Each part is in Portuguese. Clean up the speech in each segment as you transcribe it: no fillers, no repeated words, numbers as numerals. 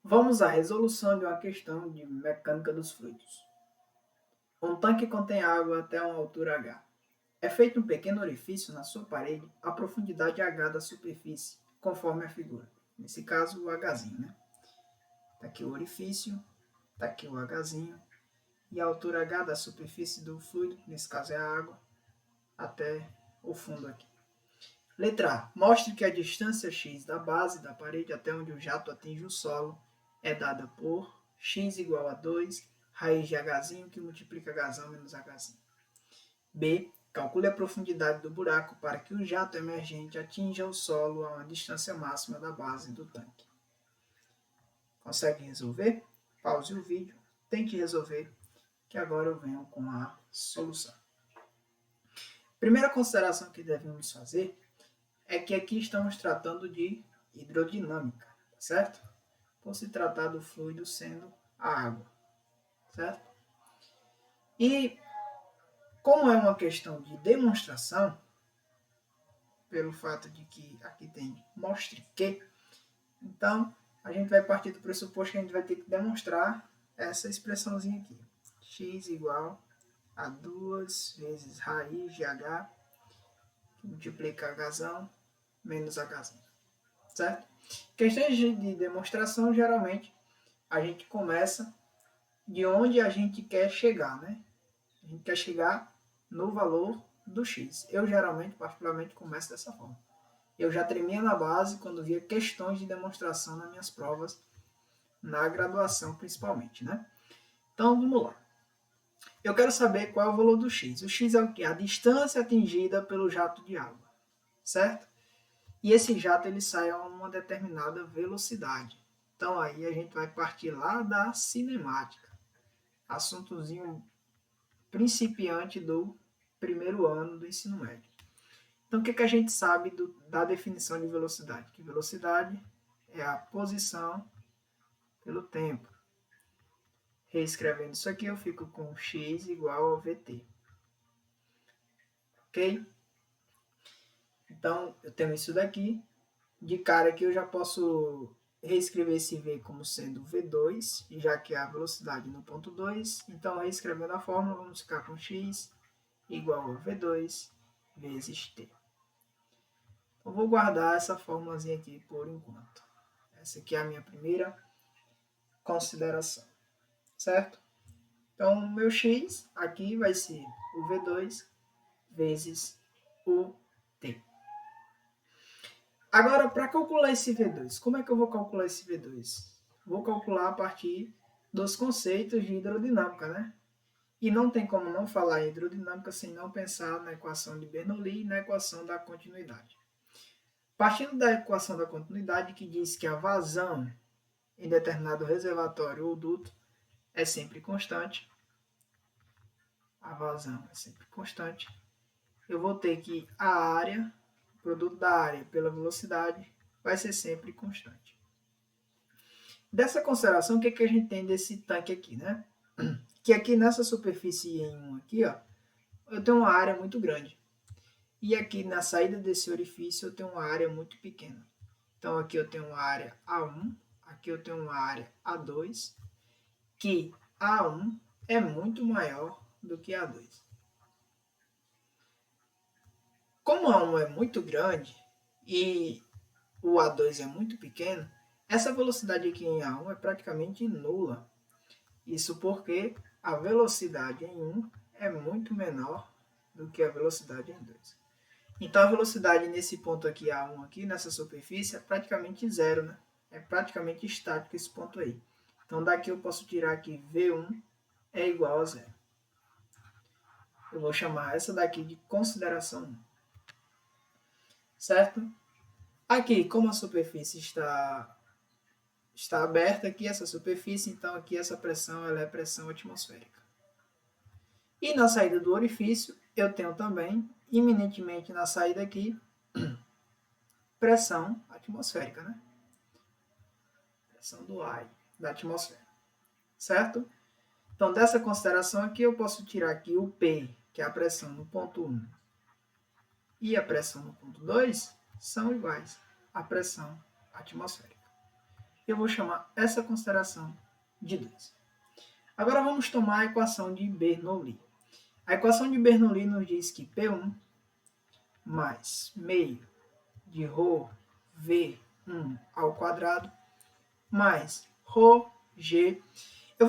Vamos à resolução de uma questão de mecânica dos fluidos. Um tanque contém água até uma altura H. É feito um pequeno orifício na sua parede à profundidade H da superfície, conforme a figura. Nesse caso, o Hzinho, né? Está aqui o orifício, está aqui o Hzinho, e a altura H da superfície do fluido, nesse caso é a água, até o fundo aqui. Letra A. Mostre que a distância x da base da parede até onde o jato atinge o solo é dada por x igual a 2 raiz de Hzinho que multiplica Hzão menos Hzinho. B. Calcule a profundidade do buraco para que o jato emergente atinja o solo a uma distância máxima da base do tanque. Consegue resolver? Pause o vídeo, tente resolver, que agora eu venho com a solução. Primeira consideração que devemos fazer é que aqui estamos tratando de hidrodinâmica, certo? Por se tratar do fluido sendo a água, certo? E como é uma questão de demonstração, pelo fato de que aqui tem mostre que, então a gente vai partir do pressuposto que a gente vai ter que demonstrar essa expressãozinha aqui. X igual a 2 vezes raiz de H, que multiplica Hzão menos Hzinho, certo? Questões de demonstração, geralmente, a gente começa de onde a gente quer chegar, né? A gente quer chegar no valor do x. Eu, geralmente, particularmente, começo dessa forma. Eu já tremia na base quando via questões de demonstração nas minhas provas, na graduação, principalmente, né? Então, vamos lá. Eu quero saber qual é o valor do x. O x é o quê? A distância atingida pelo jato de água, certo? E esse jato ele sai a uma determinada velocidade. Então aí a gente vai partir lá da cinemática. Assuntozinho principiante do primeiro ano do ensino médio. Então o que a gente sabe da definição de velocidade? Que velocidade é a posição pelo tempo. Reescrevendo isso aqui eu fico com x igual a vt. Ok? Então eu tenho isso daqui. De cara aqui eu já posso reescrever esse v como sendo v2, já que é a velocidade no ponto 2. Então, reescrevendo a fórmula, vamos ficar com x igual a v2 vezes t. Então, vou guardar essa fórmulazinha aqui por enquanto. Essa aqui é a minha primeira consideração, certo? Então, o meu x aqui vai ser o v2 vezes o t. Agora, para calcular esse V2, como é que eu vou calcular esse V2? Vou calcular a partir dos conceitos de hidrodinâmica, né? E não tem como não falar em hidrodinâmica sem não pensar na equação de Bernoulli e na equação da continuidade. Partindo da equação da continuidade, que diz que a vazão em determinado reservatório ou duto é sempre constante, a vazão é sempre constante, eu vou ter que a área, o produto da área pela velocidade, vai ser sempre constante. Dessa consideração, o que a gente tem desse tanque aqui, né? Que aqui nessa superfície em1 aqui, ó, eu tenho uma área muito grande. E aqui na saída desse orifício eu tenho uma área muito pequena. Então aqui eu tenho uma área A1, aqui eu tenho uma área A2, que A1 é muito maior do que A2. Como A1 é muito grande e o A2 é muito pequeno, essa velocidade aqui em A1 é praticamente nula. Isso porque a velocidade em 1 é muito menor do que a velocidade em 2. Então a velocidade nesse ponto aqui, A1 aqui, nessa superfície, é praticamente zero, né? É praticamente estático esse ponto aí. Então daqui eu posso tirar que V1 é igual a zero. Eu vou chamar essa daqui de consideração 1. Certo? Aqui, como a superfície está aberta aqui, essa superfície, então aqui essa pressão ela é pressão atmosférica. E na saída do orifício, eu tenho também, iminentemente na saída aqui, pressão atmosférica, né? Pressão do ar, da atmosfera. Certo? Então, dessa consideração aqui, eu posso tirar aqui o P, que é a pressão no ponto 1, e a pressão no ponto 2 são iguais à pressão atmosférica. Eu vou chamar essa consideração de 2. Agora vamos tomar a equação de Bernoulli. A equação de Bernoulli nos diz que P1 mais meio de ρ V1 ao quadrado mais ρg. Eu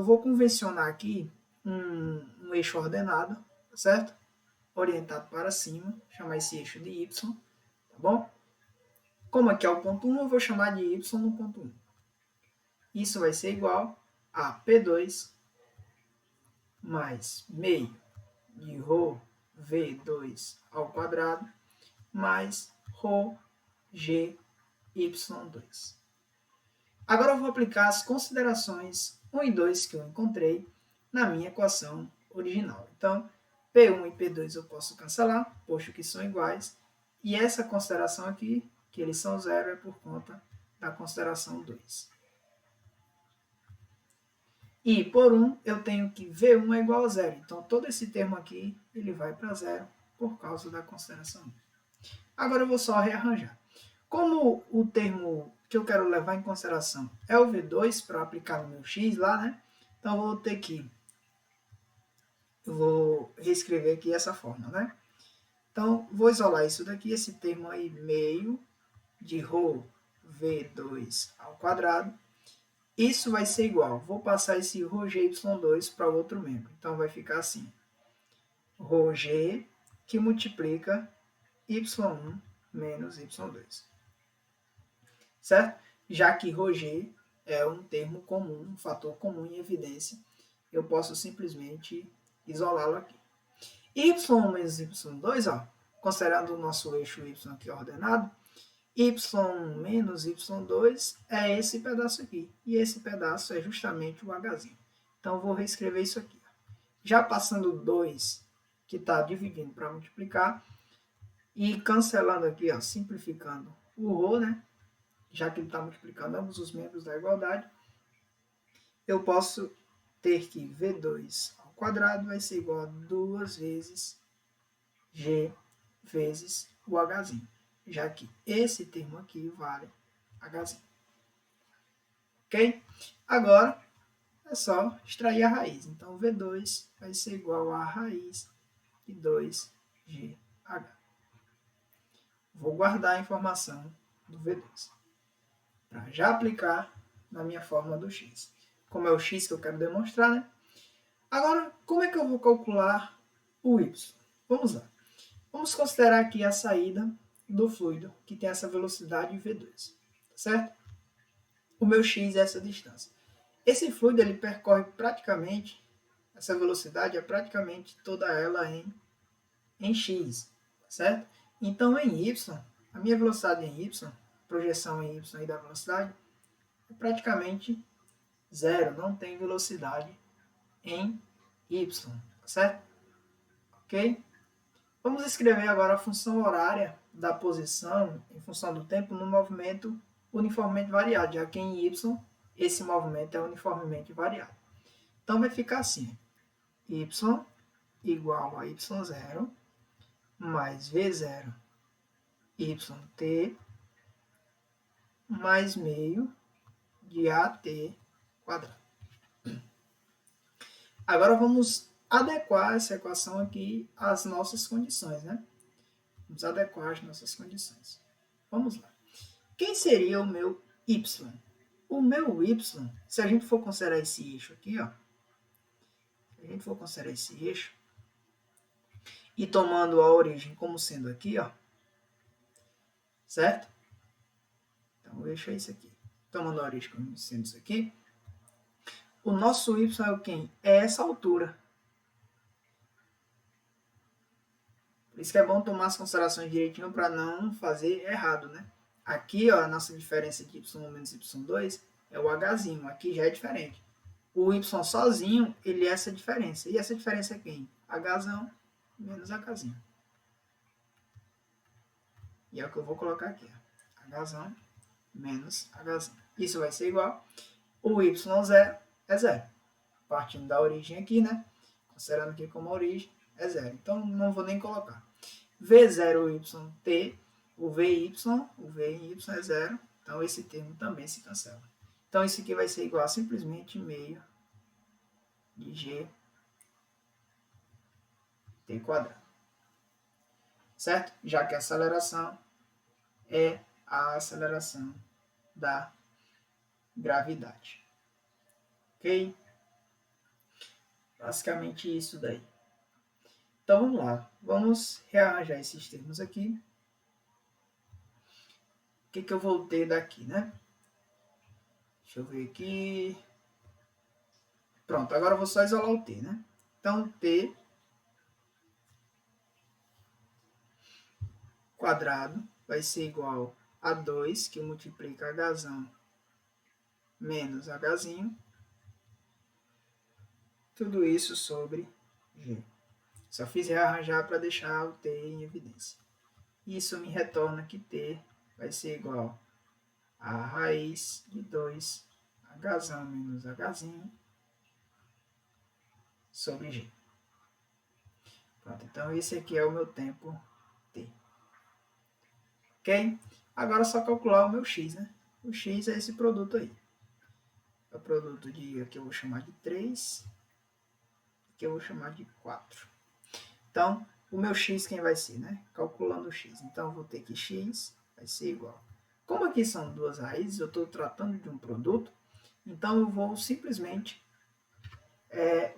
vou convencionar aqui um eixo ordenado, certo? Orientado para cima, chamar esse eixo de y, tá bom? Como aqui é o ponto 1, eu vou chamar de y no ponto 1. Isso vai ser igual a P2 mais meio de ρ V2 ao quadrado mais ρg y2. Agora eu vou aplicar as considerações 1 e 2 que eu encontrei na minha equação original. Então, P1 e P2 eu posso cancelar, posto que são iguais. E essa consideração aqui, que eles são zero, é por conta da consideração 2. E por 1 eu tenho que V1 é igual a zero. Então, todo esse termo aqui ele vai para zero por causa da consideração 1. Agora eu vou só rearranjar. Como o termo que eu quero levar em consideração é o V2 para aplicar no meu x lá, né? Então eu vou ter que... Eu vou reescrever aqui essa forma, né? Então, vou isolar isso daqui, esse termo aí, meio de ρ V2 ao quadrado. Isso vai ser igual, vou passar esse ρgy2 para o outro membro. Então, vai ficar assim, ρg que multiplica y1 menos y2. Certo? Já que ρg é um termo comum, um fator comum em evidência, eu posso simplesmente isolá-lo aqui. y1 menos y2, ó, considerando o nosso eixo y aqui ordenado, y1 menos y2 é esse pedaço aqui. E esse pedaço é justamente o hzinho. Então, eu vou reescrever isso aqui. Já passando 2, que está dividindo para multiplicar, e cancelando aqui, ó, simplificando o ρ, né? Já que ele está multiplicando ambos os membros da igualdade, eu posso ter que V2 ao quadrado vai ser igual a 2 vezes G vezes o Hzinho, já que esse termo aqui vale Hzinho. Ok? Agora, é só extrair a raiz. Então, V2 vai ser igual a raiz de 2GH. Vou guardar a informação do V2 para já aplicar na minha fórmula do x. Como é o x que eu quero demonstrar, né? Agora, como é que eu vou calcular o y? Vamos lá. Vamos considerar aqui a saída do fluido, que tem essa velocidade V2, certo? O meu x é essa distância. Esse fluido, ele percorre praticamente, essa velocidade é praticamente toda ela em x, certo? Então, em y, a minha velocidade em y, projeção em y aí da velocidade, é praticamente zero, não tem velocidade em y, certo? Ok? Vamos escrever agora a função horária da posição em função do tempo no movimento uniformemente variado, já que em y esse movimento é uniformemente variado. Então vai ficar assim, y igual a y0 mais v0 yt mais meio de at quadrado. Agora vamos adequar essa equação aqui às nossas condições, né? Vamos adequar as nossas condições. Vamos lá. Quem seria o meu y? O meu y, se a gente for considerar esse eixo aqui, ó, se a gente for considerar esse eixo, e tomando a origem como sendo aqui, ó, certo? Então, o eixo é esse aqui. Tomando a origem como sendo isso aqui, o nosso y é o quem? É essa altura. Por isso que é bom tomar as considerações direitinho para não fazer errado, né? Aqui, ó, a nossa diferença de y1 menos y2 é o hzinho. Aqui já é diferente. O y sozinho, ele é essa diferença. E essa diferença é quem? Hzão menos hzinho. E é o que eu vou colocar aqui. Hzão menos hzinho. Isso vai ser igual. O y0 é zero. Partindo da origem aqui, né? Considerando aqui como origem, é zero. Então, não vou nem colocar. V0yt, o VY é zero. Então, esse termo também se cancela. Então, isso aqui vai ser igual a simplesmente meio de g t quadrado. Certo? Já que a aceleração é a aceleração da gravidade. Ok? Basicamente isso daí. Então vamos lá. Vamos rearranjar esses termos aqui. O que eu vou ter daqui, né? Deixa eu ver aqui. Pronto, agora eu vou só isolar o t, né? Então t quadrado vai ser igual a 2, que multiplica h menos h, tudo isso sobre g. Só fiz rearranjar para deixar o t em evidência. Isso me retorna que t vai ser igual a raiz de 2 h menos h sobre g. Pronto, então esse aqui é o meu tempo t. Ok? Agora é só calcular o meu x, né? O x é esse produto aí. É o produto de, aqui eu vou chamar de 3, aqui eu vou chamar de 4. Então, o meu x quem vai ser, né? Calculando o x. Então, eu vou ter que x vai ser igual. Como aqui são duas raízes, eu estou tratando de um produto, então eu vou simplesmente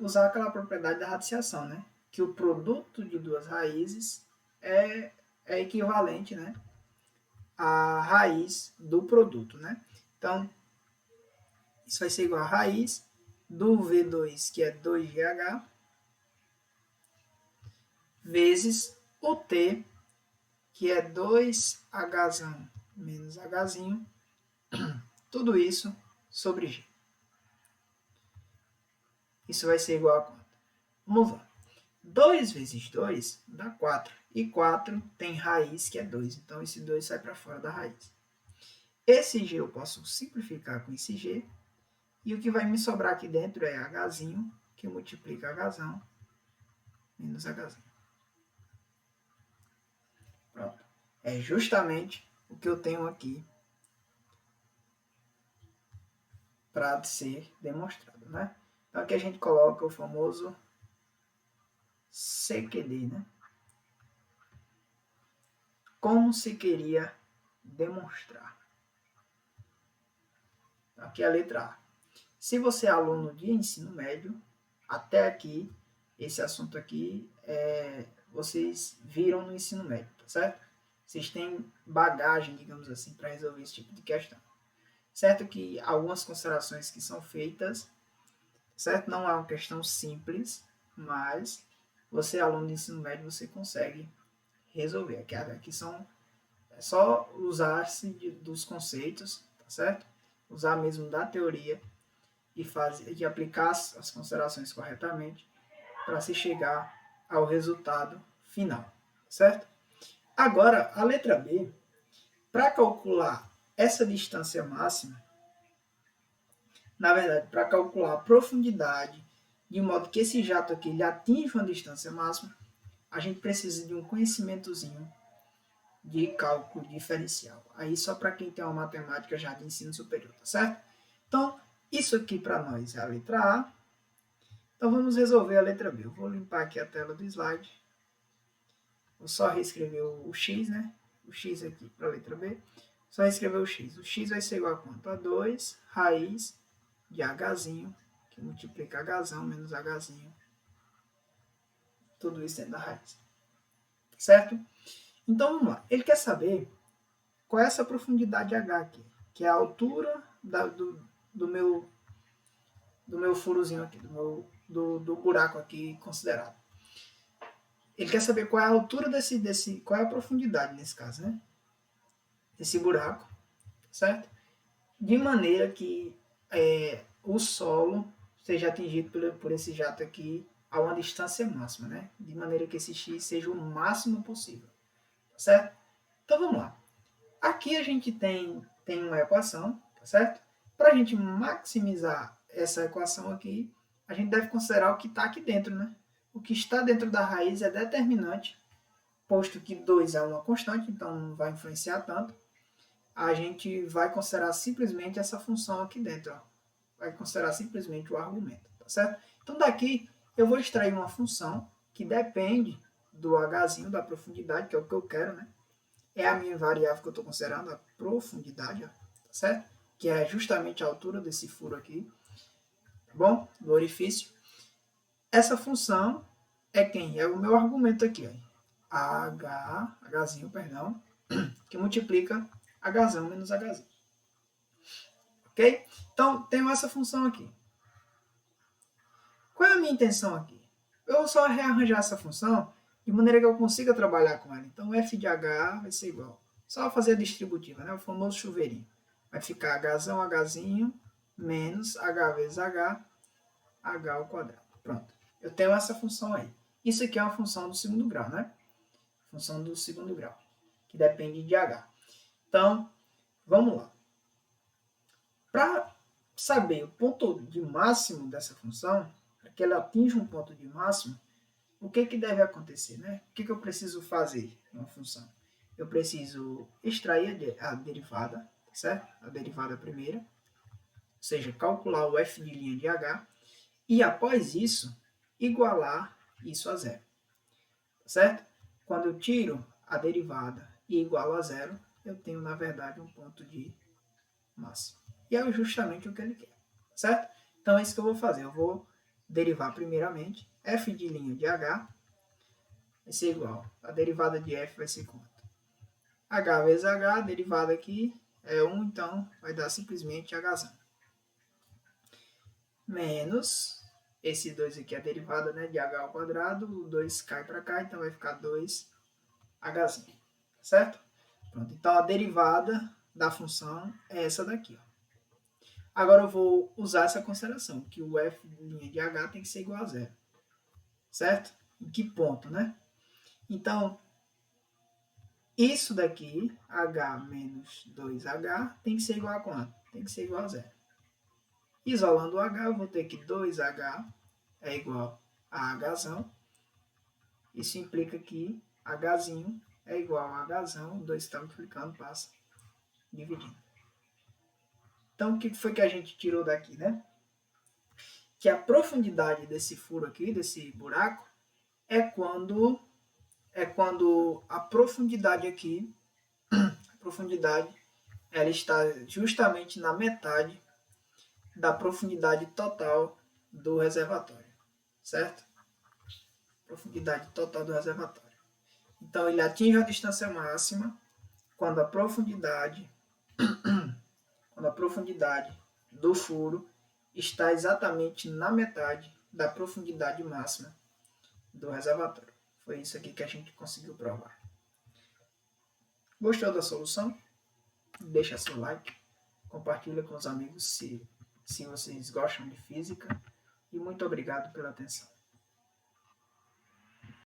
usar aquela propriedade da radiciação, né? Que o produto de duas raízes é equivalente, né, à raiz do produto, né? Então, isso vai ser igual a raiz do V2, que é 2GH, vezes o T, que é 2H menos H, tudo isso sobre G. Isso vai ser igual a quanto? Vamos lá. 2 vezes 2 dá 4. E 4 tem raiz, que é 2. Então, esse 2 sai para fora da raiz. Esse G eu posso simplificar com esse G. E o que vai me sobrar aqui dentro é H, que multiplica H menos H. Pronto. É justamente o que eu tenho aqui para ser demonstrado, né? Então, aqui a gente coloca o famoso CQD, né? Como se queria demonstrar. Aqui é a letra A. Se você é aluno de ensino médio, até aqui, esse assunto aqui, vocês viram no ensino médio, tá certo? Vocês têm bagagem, digamos assim, para resolver esse tipo de questão. Certo que algumas considerações que são feitas, certo? Não é uma questão simples, mas você, aluno de ensino médio, você consegue resolver. Aqui é só usar-se dos conceitos, tá certo? Usar mesmo da teoria e aplicar as considerações corretamente para se chegar ao resultado final, certo? Agora, a letra B, para calcular essa distância máxima, na verdade, para calcular a profundidade, de modo que esse jato aqui ele atinja uma distância máxima, a gente precisa de um conhecimentozinho de cálculo diferencial. Aí só para quem tem uma matemática já de ensino superior, tá certo? Então, isso aqui para nós é a letra A. Então, vamos resolver a letra B. Eu vou limpar aqui a tela do slide. Vou só reescrever o x, né? O x aqui para a letra B. Só reescrever o x. O x vai ser igual a quanto? A 2 raiz de h, que multiplica h menos h. Tudo isso dentro da raiz. Certo? Então, vamos lá. Ele quer saber qual é essa profundidade h aqui, que é a altura do meu furozinho aqui, do buraco aqui considerado. Ele quer saber qual é a altura qual é a profundidade nesse caso, né? Desse buraco, certo? De maneira que o solo seja atingido por esse jato aqui a uma distância máxima, né? De maneira que esse x seja o máximo possível, certo? Então vamos lá. Aqui a gente tem uma equação, tá certo? Para a gente maximizar essa equação aqui, a gente deve considerar o que está aqui dentro, né? O que está dentro da raiz é determinante, posto que 2 é uma constante, então não vai influenciar tanto. a gente vai considerar simplesmente essa função aqui dentro, ó. Vai considerar simplesmente o argumento, tá certo? Então daqui eu vou extrair uma função que depende do hzinho, da profundidade, que é o que eu quero, né? É a minha variável que eu estou considerando, a profundidade, ó, tá certo? Que é justamente a altura desse furo aqui, tá bom? Do orifício. Essa função é quem? É o meu argumento aqui, ó. Hzinho, perdão, que multiplica Hzão menos Hzinho. Ok? Então, tenho essa função aqui. Qual é a minha intenção aqui? Eu vou só rearranjar essa função de maneira que eu consiga trabalhar com ela. Então, f de h vai ser igual. Só fazer a distributiva, né? O famoso chuveirinho. Vai ficar Hzão, Hzinho, menos h vezes h ao quadrado. Pronto. Eu tenho essa função aí. Isso aqui é uma função do segundo grau, né? Função do segundo grau, que depende de h. Então, vamos lá. Para saber o ponto de máximo dessa função, para que ela atinja um ponto de máximo, o que deve acontecer, né? O que eu preciso fazer em uma função? Eu preciso extrair a derivada, certo? A derivada primeira, ou seja, calcular o f de h, e após isso, igualar isso a zero, certo? Quando eu tiro a derivada e igualo a zero, eu tenho, na verdade, um ponto de máximo. E é justamente o que ele quer, certo? Então é isso que eu vou fazer. Eu vou derivar primeiramente f de h vai ser igual. A derivada de f vai ser quanto? H vezes h, a derivada aqui é 1, então vai dar simplesmente Hzão. Menos esse 2 aqui, a derivada, né, de h ao quadrado, o 2 cai para cá, então vai ficar 2Hzinho, certo? Pronto, então a derivada da função é essa daqui, ó. Agora eu vou usar essa consideração, que o f' de h tem que ser igual a zero, certo? Em que ponto, né? Então, isso daqui, h menos 2h, tem que ser igual a quanto? Tem que ser igual a zero. Isolando o h, eu vou ter que 2h é igual a Hzão. Isso implica que Hzinho é igual a Hzão, 2 está multiplicando, passa dividindo. Então, o que foi que a gente tirou daqui, né? Que a profundidade desse furo aqui, desse buraco, é quando a profundidade aqui, a profundidade, ela está justamente na metade da profundidade total do reservatório, certo? Profundidade total do reservatório. Então, ele atinge a distância máxima quando a profundidade do furo está exatamente na metade da profundidade máxima do reservatório. Foi isso aqui que a gente conseguiu provar. Gostou da solução? Deixa seu like, compartilha com os amigos se vocês gostam de física e muito obrigado pela atenção.